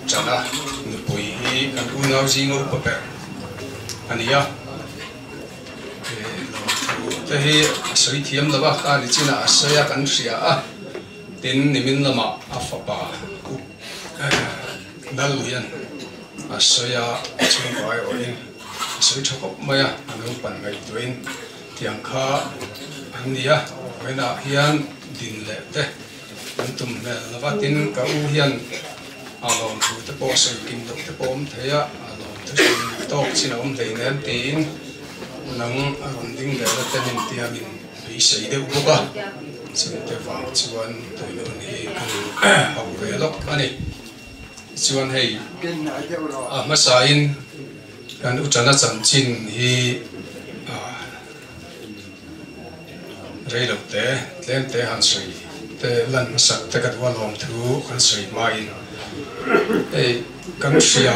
chana pui hi kan unau zingo pape ania te hi soi thiam lova ka ni china asaya kan sia a tin nimin lama afapa dal hian asaya chung bai oin soi thokop maya anu pan ngai tuin tiang kha ania wena hian din le te antum me lavatin ka u hian alom thu te po soi kim dok te pom theya alom thu tok chinom leinen tin nang aron ding le la te min tiamin bi sei de uka chin te wang chuan toilon hi kan hau ve lok ani chuan hei masain kan utana chanchin hi reilo te tlen te han soi te lan sak te kat walom thu kan soi mai ei kan sia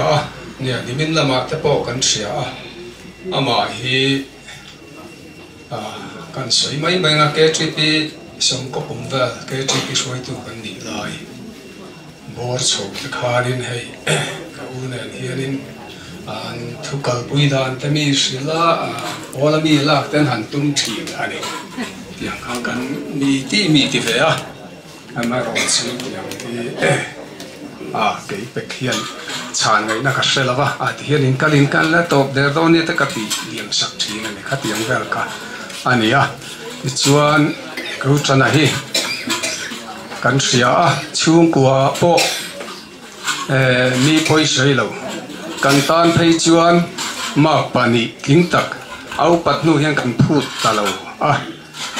nia nimin lama te po kan sia ama hi kan soi mai mai nga ke tripi som ko pum va ke tripi soi tu kan ni lai bor chho te kharin hei ka unen hianin an thukal puidan te mi sila ola mi lak ten han tum thing ani tiang kan mi ti ve a ama ro chi tiang ti ke pek hian chan ngai na ka selawa ti hian kalin kan la top der do ni te ka pi liam sak thing ani kha tiang vel ka ania chuan ko chana hi kan sia chung kwa po mi poi sei lo kan tan phei chuan ma pani king tak au pat nu hian kan phut ta lo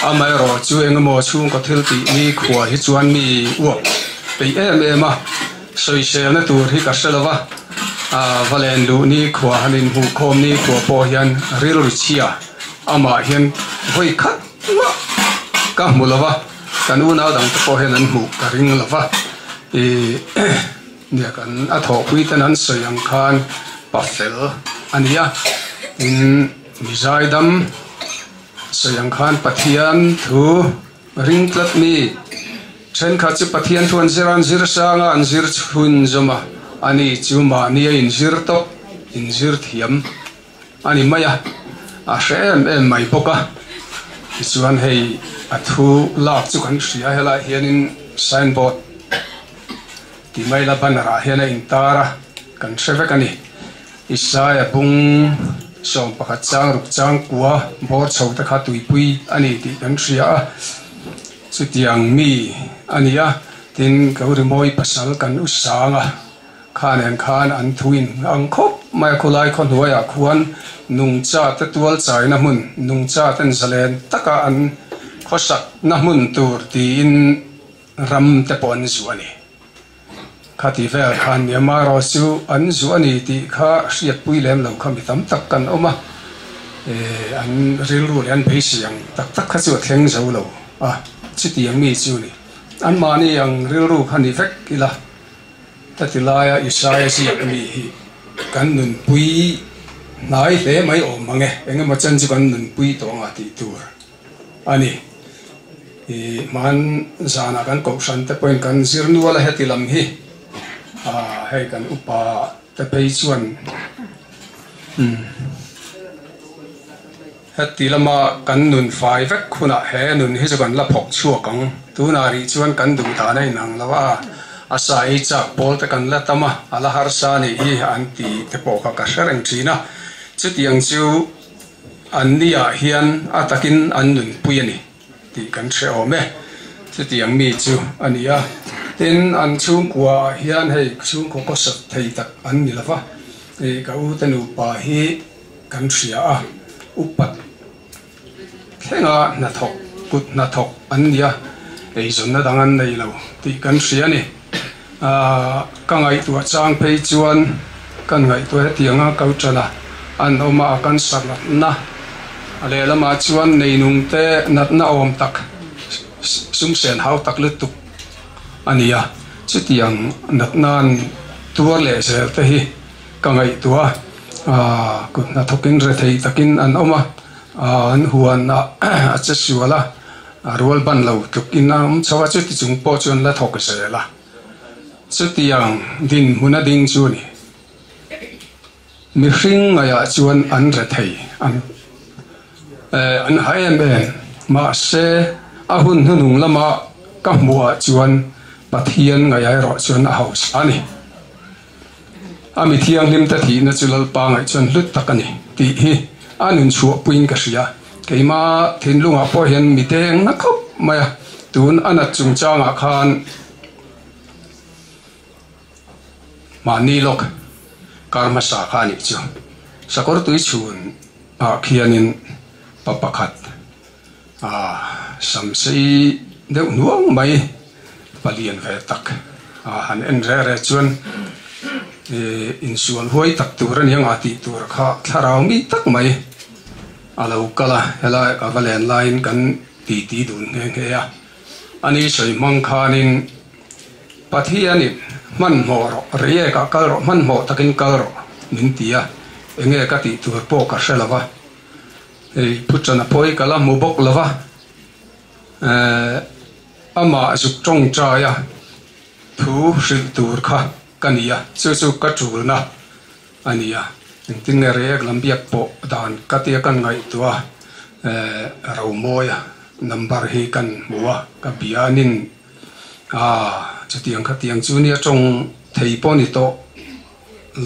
amai ro chu engmo chung ko thil ti mi khua hi chuan mi uak pe em a soi se na tur hi ka selawa valen lu ni khua hanin hu khom ni khua po hian ril ru chia ama hian voi khat ka mulawa kan una dang po hian an hu ka ring lawa nia kan a tho pui tan an soyang khan pafel ania in mizaidam soyang khan pathian thu ring tlat mi chen kha chu pathian thu an ziran zir sanga an zir chhun zoma ani chuma nia in zir to in zir thiam ani maya a shem em mai poka chuan hei a thu lak chu kan sia hela hianin signboard ti mai la banara hian in tara kan seve kani isaya bung som pakhat chang ruk chang kwa bor chho ta kha tuipui ani ti kan sia chu tiang mi ania tin gauri moi pasal kan usanga khan an thuin ang khop mai khulai khon huaya khuan nung cha ta tual chai na mun nung cha tan zalen taka an khosak na mun tur ti in ram te pon zuani khati vel khan ya maro chu an zuani ti kha riat pui lem lo kham tam tak kan oma an ril ru an bei siang tak tak kha chu thleng zo lo chi tiang mi chu ni an mani ang ril ru khani vek ila tatilaya isaya si mi hi kan nun pui nai le mai om mange enga ma chan chu kan nun pui to nga ti tur ani man zana kan ko san te point kan zirnu wala hetilam hi hei kan upa te pei chuan heti lama kan nun fai vek khuna he nun hi chu kan la phok chua kang tuna ri chuan kan du ta nei nang lawa asa ei cha pol te kan la tama ala har sa ni hi an ti te po ka sereng thina chu tiang chu an nia hian atakin an nun pui ani ti kan se ome chu tiang mi chu ania tin an chung kwa hian hei chung ko sak thei tak an ni lawa ka u tanu pa hi kan sia upat thenga na thok kut na thok an nia ei zon na dangan nei lo ti kan sia ni ka ngai tu chang phei chuan kan ngai tu tianga kau chana an oma kan sarna na ale lama chuan nei nung te nat na om tak sum sen hau tak lutuk ania chu tiang nat nan tur le se te hi ka ngai tua kut na thokin re thei takin an oma an huan a che suala rol ban lo tukin am chawa chu ti chung po chon la thok se la chu tiang din huna ding chu ni mi hring aya chuan an re thei an hai em ma se a hun hunung lama ka mua chuan pathian ngai ai ro chuan a haus ani ami thiang lim ta thi na chulal pa ngai chuan lut takani ti hi anun chu puin ka ria keima thinlunga po hian mi teng na khop maya tun anat chung changa khan mani lok karma sa khani chu sakor tui chun a khianin papakhat samsei deuh nuang mai palian ve tak han en re chuan in sual huai tak turan yang ati tur kha tharau mi tak mai alo kala hela ka valen line kan ti dun nge ya ani soi mang khanin pathiani man mo ro re ka kal ro man mo takin kal ro nin tia enge ka ti tur po ka selawa puchana poi kala mu bok lava ama zuk trong cha ya thu sil tur kha kania chu ka chul na ania tin nge re lam biak po dan ka tia kan ngai tua ro moya number hi kan muwa ka bianin chutiang kha tiang chunia trong thei po ni to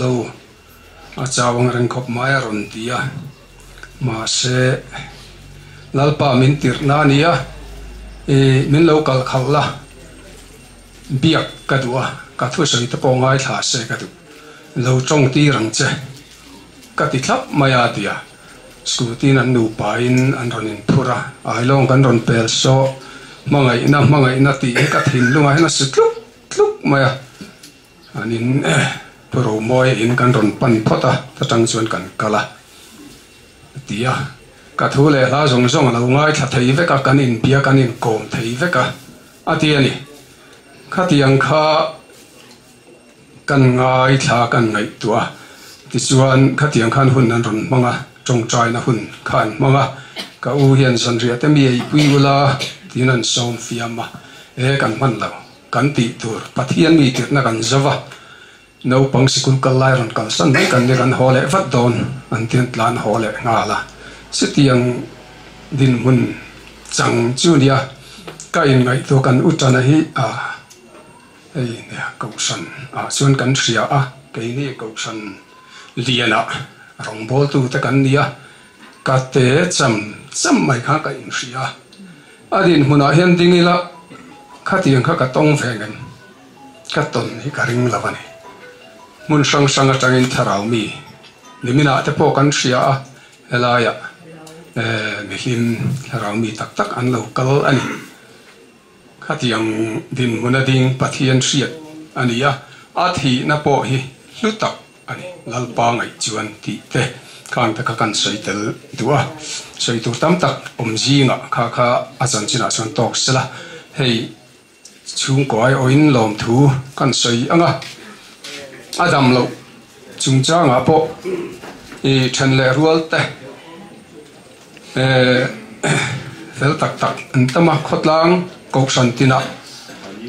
lo a chawang reng khop mai ron tia ma se lalpa min tir na nia min local khalla biak ka duwa ka thu soi ta po ngai tha se ka du lo trong ti rang che ka ti thlap maya tia scooty nan nu pa in an ronin phura ai long kan ron pel so mangai na ti ka thin lunga na sitluk tluk maya anin pro moi in kan ron pan phota ta tang chuan kan kala tia ka thu le la zong zong lo ngai tha thei ve ka kan in bia kan in kom thei ve ka atia ni kha tiang kha kan ngai tha kan ngai tua ti chuan kha tiang khan hun an ron manga trong trai na hun khan manga ka u hian san ria te mi ei pui ula tinan som fiama kan man lo kan ti tur pathian mi tir na kan zawa no pang sikul kal lai ron kal san mai kan ne kan hole vat don an tian tlan hole ngala sitiang din mun chang chunia ka in ngai to kan utana hi ei ne kausan chuan kan ria ke ni kausan liana rong bol tu ta kan nia ka te cham mai kha ka in ria adin huna hian dingila khatiang kha ka tong vengen ka ton hi ka ring lavani mun sang sang atangin tharau mi nimina te po kan ria helaya mihim tharau mi tak tak an local ani khatiang din huna ding pathian riat ania athi na po hi lutak ani lalpa ngai chuan ti te khang ta kan soi tel duwa soi tu tam tak omjinga kha ajan china chuan tok sela hei chung ko ai oin lom thu kan soi anga adam lo chung cha nga po than le rual te fel tak antama khotlang kok santina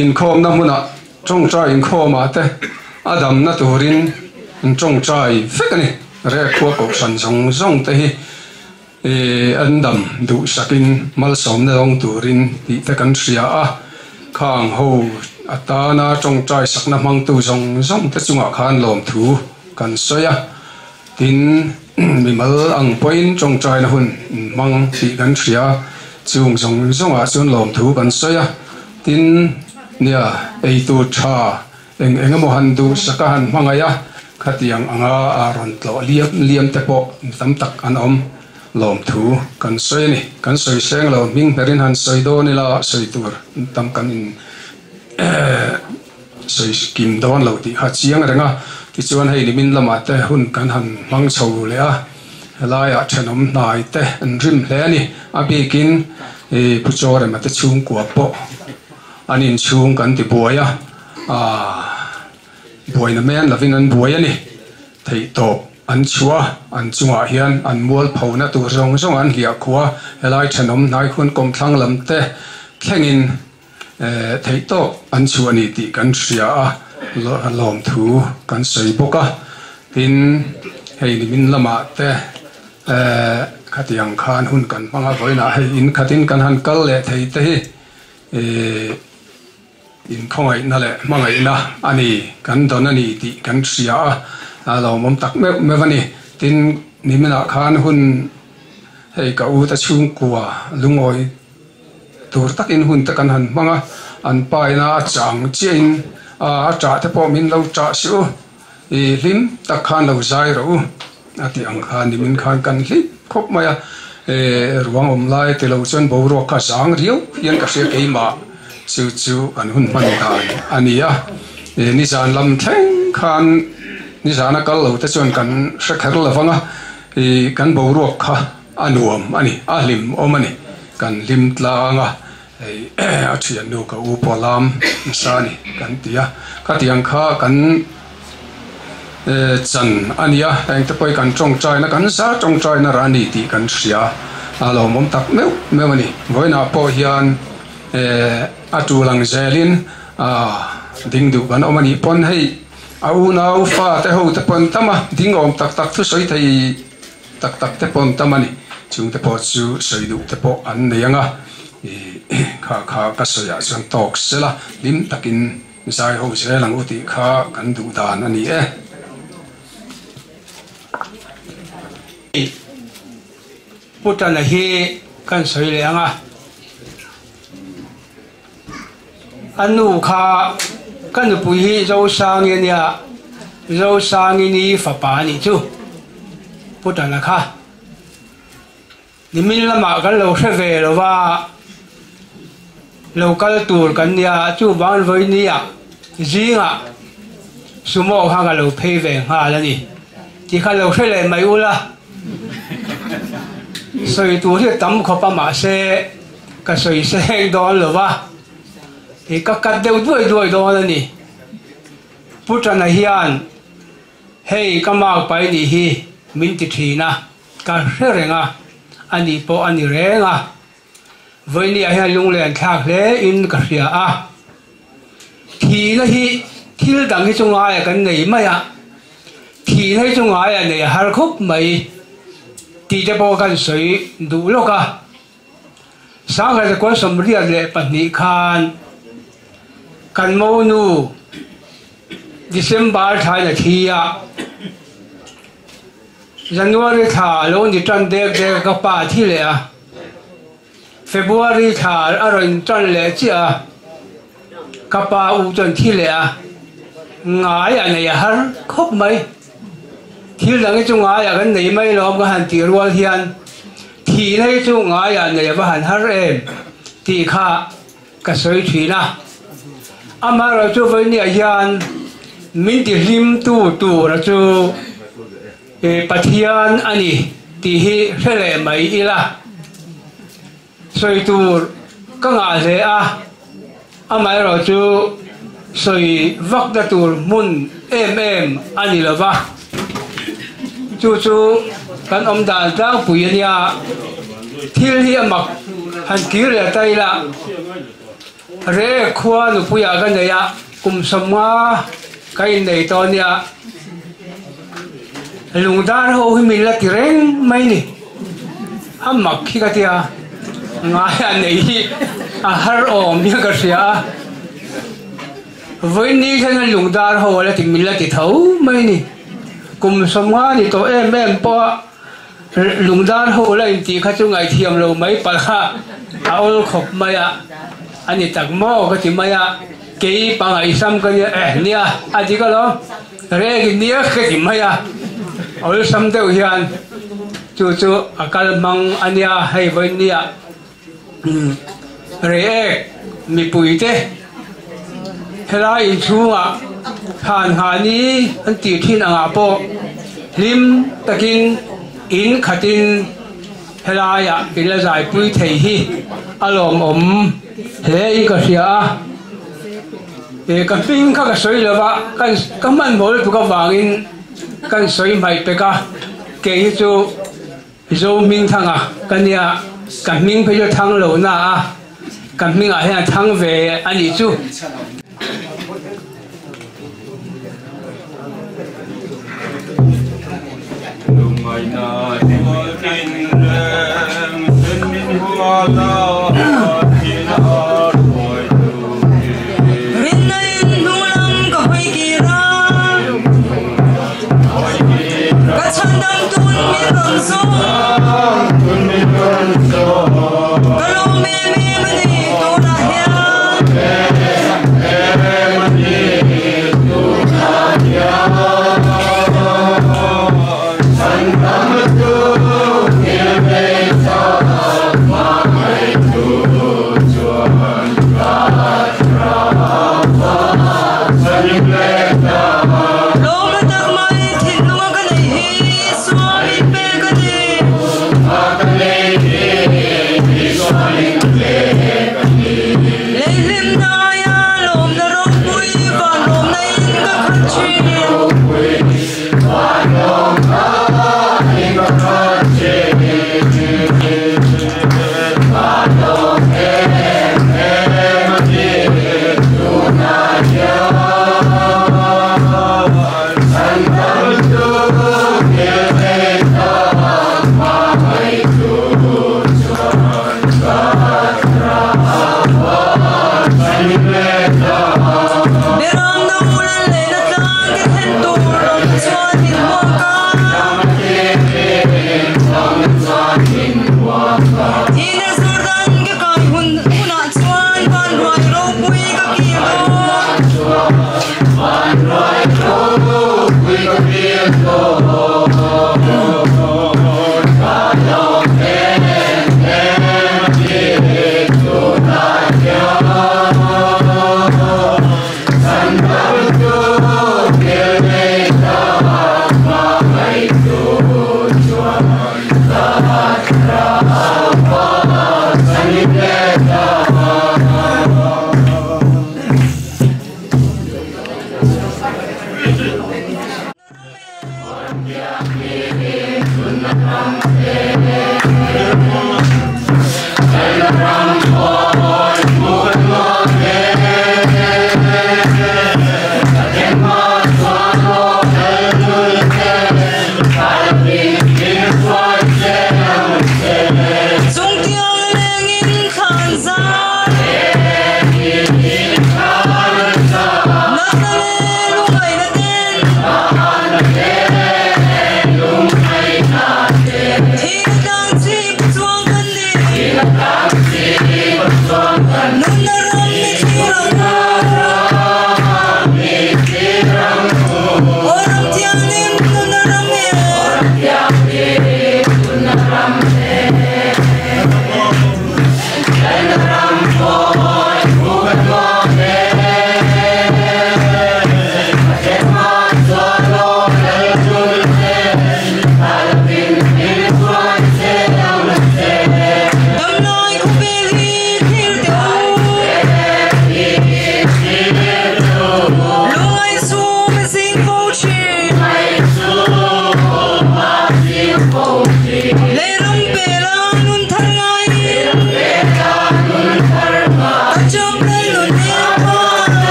in khom na muna trong cha in khoma te adam na turin trong trai fekani re kho kok san zong te hi andam du sakin mal som na long turin ti te kan ria khang ho atana trong trai sakna mang tu zong te chunga khan lom thu kan soya tin mi mal ang point trong trai na hun mang ti kan ria chung zong a chun lom thu kan soya tin nia ei tu tha eng mo han du sakahan mangaya khatiang anga aron tlo liam te po tam tak an om lom thu kan soi ni kan soi seng lo ming perin han soi do ni la soi tur tam kan in soi kim don lo ti ha chiang renga ti chuan hei ni min lama te hun kan han mang chho le a helaya thenom nai te an rim hle ni a bikin puchore ma te chung kwa po anin chung kan ti boya boy na men lavin an boy ani thei to an chua an chunga hian an mual phona tu rong an hlia khuwa helai thanom nai khun kom thlang lam te thlengin thei to an chu ani ti kan ria lom thu kan soi boka tin hei ni min lama te khatiang khan hun kan manga voina hei in khatin kan han kal le thei te hi in khongai na le mangai na ani kan don ani ti kan sia lo mom tak me vani tin ni mina khan hun hei ka u ta chung kwa lungoi tur takin hun ta kan han manga an pai na chang chen a cha te po min lo cha siu i lim ta khan lo zai ro ati ang khan ni min khan kan hli khop maya ruang om lai te lo chen bo ro ka sang riu yan ka se ke ma chu chu an hun man kan ania ni zan lam theng khan ni zana kal lo ta chon kan sa khar la wanga i kan bo ro kha anuam ani a lim omani kan lim tlanga a thian nu ka u polam sani kan tia ka tiang kha kan chan ania ang te poi kan chong chai na kan sa chong chai na rani ti kan sia alo mom tak meu mani voina po hian atu lang zelin ding du kan omani pon hei au nau fa te ho te pon tama ding om tak tak thu soi thei tak tak te pon tamani chung te po chu soi du te po an neyanga kha ka soya chon tok sela lim takin zai ho se lang uti kha kan du dan ani putan hi kan soi leanga anu kha kan pui hi zo sang ya zo sang ni fa pa ni chu putan kha ni min lama kan lo se ve lo wa local tour kan ya chu ban voi ni ya zinga sumo ha ga lo phe ve ha la ni ti kha lo se le mai u la soi tu thì tắm khó pa mà xe cả soi xe đó là va thì các cắt đều đuôi đó là nè bút trần này hiền hey các mạc bài nè hi mình thì thi na cả xe rèn anh đi po anh đi rèn với nè hay lung lên khác lẽ in cả xe thì nó hi thì đằng cái trong ai cái này mà ya thì nó trong ai này har khúc mày ti te po kan soi du lo ka sang ga ko som ria le pani khan kan mo nu December thai na thia January tha lo ni tran de ka pa thi le February tha aron tran le chi ka pa u tran thi le ngai này har khop mai thiếu rằng cái chung ai cái này mấy lo cái hàng tiền ruột hiền thì này chung ai này và hàng hết em thì khá cái sợi thủy na ama rồi cho với nhà hiền mình thì lim tu rồi cho bát hiền anh thì hi sẽ là mấy ila sợi tu cái ngã thế ama rồi cho sợi vắt ra tu mun em anh là va chú kan om dan tang pui nia thil hi amak han kir le tai la re khwa nu puya kan ne ya kum samma kai nei to nia lungdar ho hi min la tireng mai ni amak khi ka tia nga ya nei hi har om ya ka sia với ni thằng lungdar ho la ti min la ti thau mai ni cùng sống nga thì tôi em po lùng đan hồ lại thì khách chung ngày thiềm lâu mấy bà ha áo khop mày anh ấy tặng mò cái gì mày cái bằng ngày xăm cái nia anh chỉ có đó rồi cái nia cái gì mày áo xăm đều hiền chú akal mang anh hay với nia rồi mi bùi thế lại chú hàn hàni anh chỉ thiên anh po lim takin in khatin helaya ila zai pui thei hi alom om he ka sia ka ping ka soi lawa kan man bol tu ka wangin kan soi mai pe ka ke chu zo ming thanga kania kan ming pe jo thang lo na kan ming a he thang ve ani chu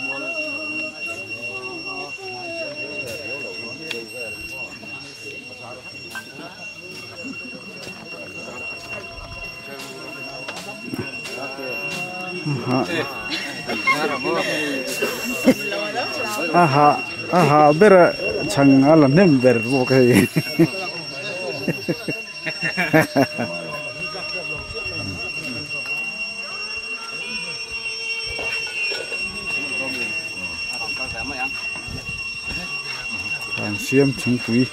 Ada aha bera chang ala nem ber bo kai an siam chung pui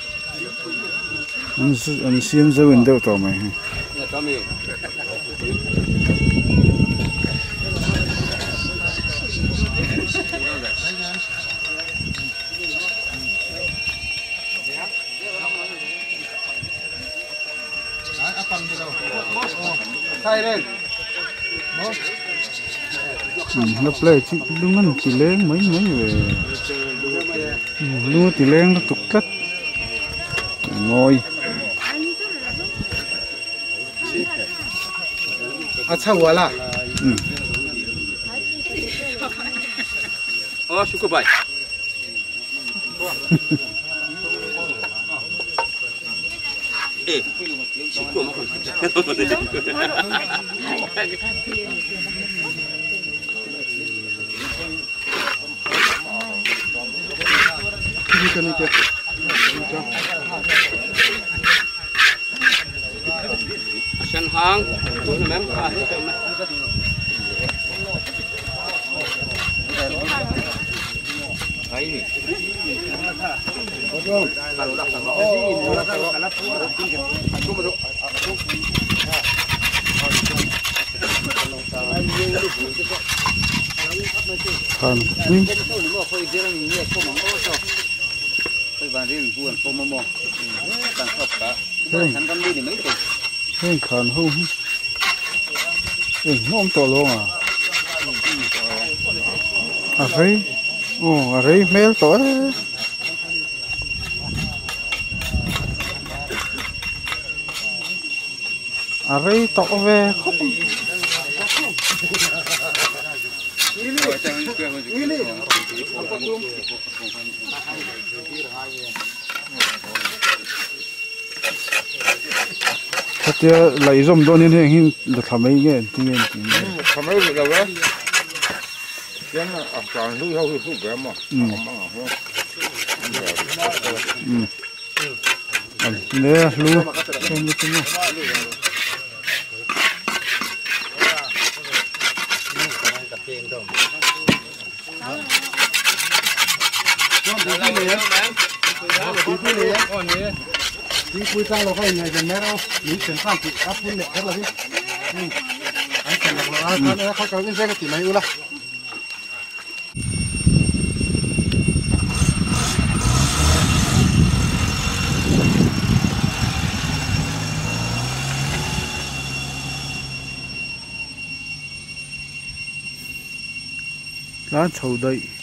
an siam zo in do to mai nó play chứ đúng là tỷ lệ mấy về luôn tỷ lệ nó tục cắt ngồi अच्छा हुआ ला शुक्र भाई sân hang tôi là mém cả hết rồi đấy Còn cái còn không không to luôn à đấy à đấy mấy to à đấy to về không thế lấy rồng đôi nên hình được làm mấy cái tiếng làm mấy cái đâu đó cái nó ở tròn núi hâu hút cái mà nè lu xem như thế nào chính quy ra là phải ngày gần mấy đâu những chuyện khác thì áp phun lệ rất là đi anh cần làเขาจะเล่นกันตีไหมอูล่ะร้านเฉาได้